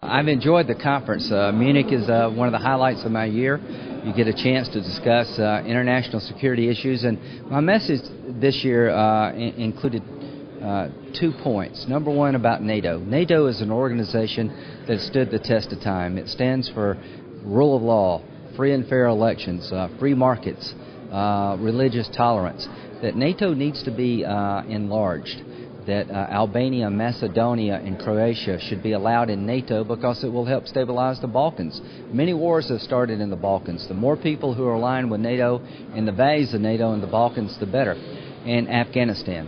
I've enjoyed the conference. Munich is one of the highlights of my year. You get a chance to discuss international security issues, and my message this year included 2 points. Number one, about NATO. NATO is an organization that stood the test of time. It stands for rule of law, free and fair elections, free markets, religious tolerance. That NATO needs to be enlarged. That Albania, Macedonia, and Croatia should be allowed in NATO because it will help stabilize the Balkans. Many wars have started in the Balkans. The more people who are aligned with NATO and the values of NATO in the Balkans, the better. And Afghanistan.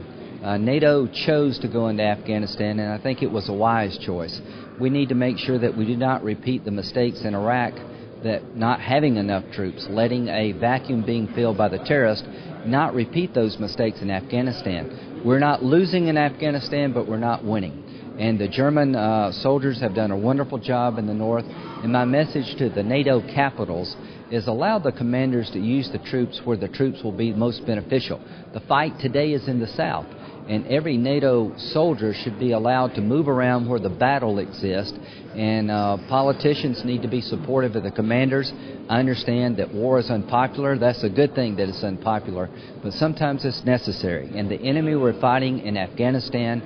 NATO chose to go into Afghanistan, and I think it was a wise choice. We need to make sure that we do not repeat the mistakes in Iraq, that not having enough troops, letting a vacuum being filled by the terrorists, not repeat those mistakes in Afghanistan. We're not losing in Afghanistan, but we're not winning. And the German soldiers have done a wonderful job in the north. And my message to the NATO capitals is allow the commanders to use the troops where the troops will be most beneficial. The fight today is in the south, and every NATO soldier should be allowed to move around where the battle exists. And politicians need to be supportive of the commanders. I understand that war is unpopular. That's a good thing that it's unpopular, but sometimes it's necessary. And the enemy we're fighting in Afghanistan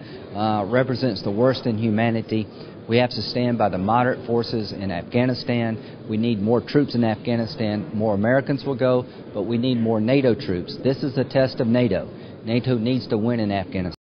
represents the worst in humanity. We have to stand by the moderate forces in Afghanistan. We need more troops in Afghanistan. More Americans will go, but we need more NATO troops. This is a test of NATO. NATO needs to win in Afghanistan.